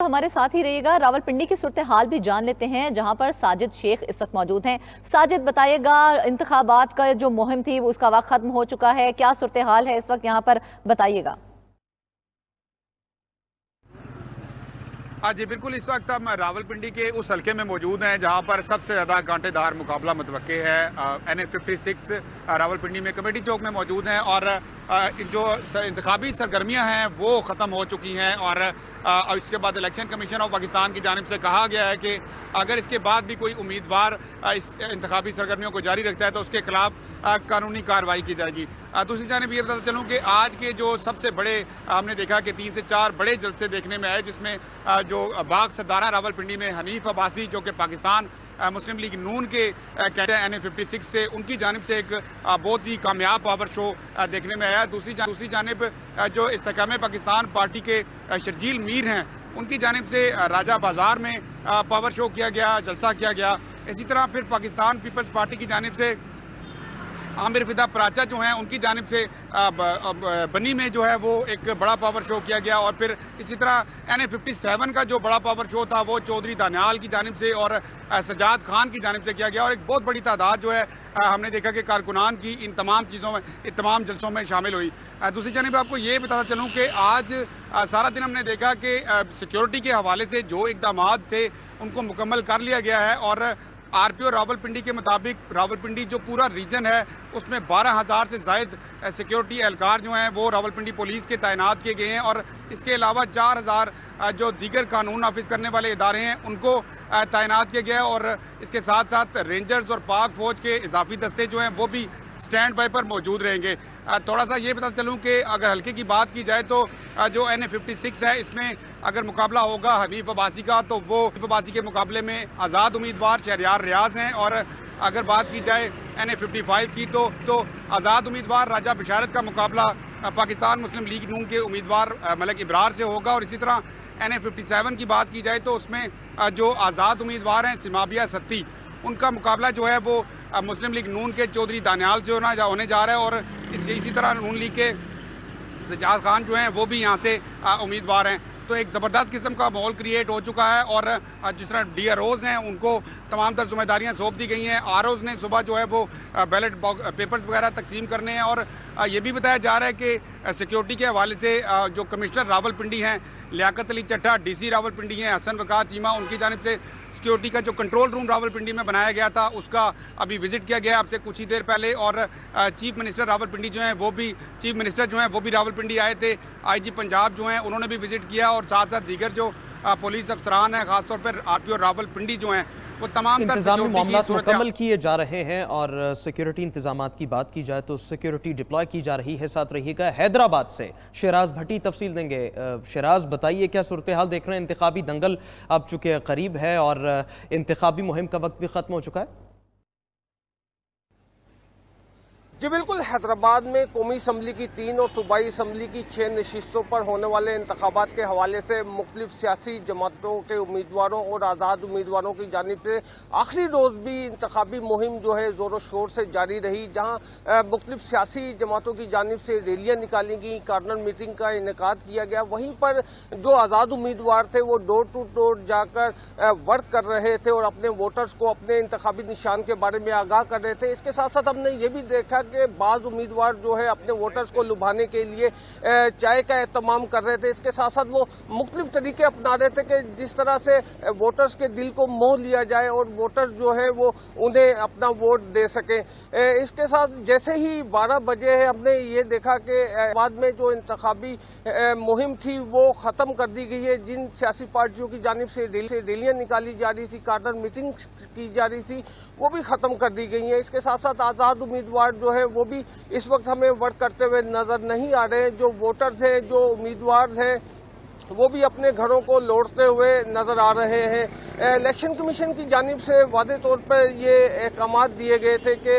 ہمارے ساتھ ہی رہیے گا، راولپنڈی کی صورتحال بھی جان لیتے ہیں جہاں پر ساجد شیخ اس وقت موجود ہیں۔ ساجد بتائیے گا، انتخابات کا جو مہم تھی اس کا وقت ختم ہو چکا ہے، کیا صورتحال ہے اس وقت یہاں پر، بتائیے گا۔ جی بالکل، اس وقت ہم راولپنڈی کے اس حلقے میں موجود ہیں جہاں پر سب سے زیادہ کانٹے دار مقابلہ متوقع ہے۔ NH56 راولپنڈی میں کمیٹی چوک میں موجود ہیں اور جو انتخابی سرگرمیاں ہیں وہ ختم ہو چکی ہیں اور اس کے بعد الیکشن کمیشن آف پاکستان کی جانب سے کہا گیا ہے کہ اگر اس کے بعد بھی کوئی امیدوار اس انتخابی سرگرمیوں کو جاری رکھتا ہے تو اس کے خلاف قانونی کارروائی کی جائے گی۔ دوسری جانب یہ بتاتا چلوں کہ آج کے جو سب سے بڑے ہم نے دیکھا کہ 3 سے 4 بڑے جلسے دیکھنے میں آئے، جس میں جو باغ سردارہ راولپنڈی میں حنیف عباسی جو کہ پاکستان مسلم لیگ نون کے کینڈیڈیٹ ہیں NH56 سے، ان کی جانب سے ایک بہت ہی کامیاب پاور شو دیکھنے میں آیا۔ دوسری جانب جو استحکام پاکستان پارٹی کے شرجیل میر ہیں، ان کی جانب سے راجہ بازار میں پاور شو کیا گیا، جلسہ کیا گیا۔ اسی طرح پھر پاکستان پیپلز پارٹی کی جانب سے عامر فدا پراچا جو ہیں، ان کی جانب سے بنی میں جو ہے وہ ایک بڑا پاور شو کیا گیا، اور پھر اسی طرح NH57 کا جو بڑا پاور شو تھا وہ چودھری دانیال کی جانب سے اور سجاد خان کی جانب سے کیا گیا، اور ایک بہت بڑی تعداد جو ہے ہم نے دیکھا کہ کارکنان کی ان تمام جلسوں میں شامل ہوئی۔ دوسری جانب آپ کو یہ بتاتا چلوں کہ آج سارا دن ہم نے دیکھا کہ سیکیورٹی کے حوالے سے جو اقدامات تھے ان کو مکمل کر لیا گیا ہے، اور RPO راولپنڈی کے مطابق راولپنڈی جو پورا ریجن ہے اس میں 12,000 سے زائد سیکیورٹی اہلکار جو ہیں وہ راولپنڈی پولیس کے تعینات کیے گئے ہیں، اور اس کے علاوہ 4,000 جو دیگر قانون نافذ کرنے والے ادارے ہیں ان کو تعینات کیا گیا ہے، اور اس کے ساتھ ساتھ رینجرز اور پاک فوج کے اضافی دستے جو ہیں وہ بھی سٹینڈ بائی پر موجود رہیں گے۔ تھوڑا سا یہ بتا چلوں کہ اگر حلقے کی بات کی جائے تو جو NH56 ہے اس میں اگر مقابلہ ہوگا حنیف عباسی کا، تو وہ حنیف عباسی کے مقابلے میں آزاد امیدوار شہریار ریاض ہیں، اور اگر بات کی جائے NH55 کی تو آزاد امیدوار راجہ بشارت کا مقابلہ پاکستان مسلم لیگ نون کے امیدوار ملک ابرار سے ہوگا، اور اسی طرح NH57 کی بات کی جائے تو اس میں جو آزاد امیدوار ہیں سمابیہ ستی، ان کا مقابلہ جو ہے وہ مسلم لیگ نون کے چودھری دانیال سے ہونے جا رہا ہے، اور اسی طرح نون لیگ کے سجاد خان جو ہیں وہ بھی یہاں سے امیدوار ہیں۔ تو ایک زبردست قسم کا ماحول کریٹ ہو چکا ہے، اور جس طرح DROز ہیں ان کو تمام تر ذمہ داریاں سونپ دی گئی ہیں۔ ROز نے صبح جو ہے وہ بیلٹ پیپرز وغیرہ تقسیم کرنے ہیں، اور یہ بھی بتایا جا رہا ہے کہ سیکیورٹی کے حوالے سے جو کمشنر راولپنڈی ہیں لیاقت علی چٹھا، DC راولپنڈی ہیں حسن وقار چیمہ، ان کی جانب سے سیکیورٹی کا جو کنٹرول روم راولپنڈی میں بنایا گیا تھا اس کا ابھی وزٹ کیا گیا اب سے کچھ ہی دیر پہلے، اور چیف منسٹر راولپنڈی جو ہیں وہ بھی راولپنڈی آئے تھے۔ IG پنجاب جو ہیں انہوں نے بھی وزٹ کیا، اور ساتھ ساتھ دیگر جو پولیس افسران ہیں خاص طور پر RPO راولپنڈی جو ہیں وہ تمام انتظامی معاملات مکمل کیے جا رہے ہیں، اور سیکیورٹی انتظامات کی بات کی جائے تو سیکیورٹی ڈپلوائے کی جا رہی ہے۔ ساتھ رہیے گا، حیدرآباد سے شیراز بھٹی تفصیل دیں گے۔ شیراز بتائیے کیا صورتحال دیکھ رہے ہیں؟ انتخابی دنگل اب چونکہ قریب ہے اور انتخابی مہم کا وقت بھی ختم ہو چکا ہے۔ جی بالکل، حیدرآباد میں قومی اسمبلی کی 3 اور صوبائی اسمبلی کی 6 نشستوں پر ہونے والے انتخابات کے حوالے سے مختلف سیاسی جماعتوں کے امیدواروں اور آزاد امیدواروں کی جانب سے آخری روز بھی انتخابی مہم جو ہے زور و شور سے جاری رہی، جہاں مختلف سیاسی جماعتوں کی جانب سے ریلیاں نکالی گئیں، کارنر میٹنگ کا انعقاد کیا گیا۔ وہیں پر جو آزاد امیدوار تھے وہ ڈور ٹو ڈور جا کر ورک کر رہے تھے اور اپنے ووٹرز کو اپنے انتخابی نشان کے بارے میں آگاہ کر رہے تھے۔ اس کے ساتھ ساتھ ہم نے یہ بھی دیکھا کہ بعض امیدوار جو ہے اپنے ووٹرز کو لبھانے کے لیے چائے کا اہتمام کر رہے تھے۔ اس کے ساتھ ساتھ وہ مختلف طریقے اپنا رہے تھے کہ جس طرح سے ووٹرز کے دل کو موہ لیا جائے اور ووٹرز جو ہے وہ انہیں اپنا ووٹ دے سکیں۔ اس کے ساتھ جیسے ہی 12 بجے ہے ہم نے یہ دیکھا کہ بعد میں جو انتخابی مہم تھی وہ ختم کر دی گئی ہے۔ جن سیاسی پارٹیوں کی جانب سے ریلیاں نکالی جا رہی تھی، کارنر میٹنگ کی جا رہی تھی، وہ بھی ختم کر دی گئی ہیں۔ اس کے ساتھ ساتھ آزاد امیدوار جو ہے وہ بھی اس وقت ہمیں ورک کرتے ہوئے نظر نہیں آ رہے۔ جو ووٹرز ہیں، جو امیدوار ہیں، وہ بھی اپنے گھروں کو لوٹتے ہوئے نظر آ رہے ہیں۔ الیکشن کمیشن کی جانب سے واضح طور پر یہ احکامات دیے گئے تھے کہ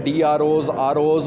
DROs, ROs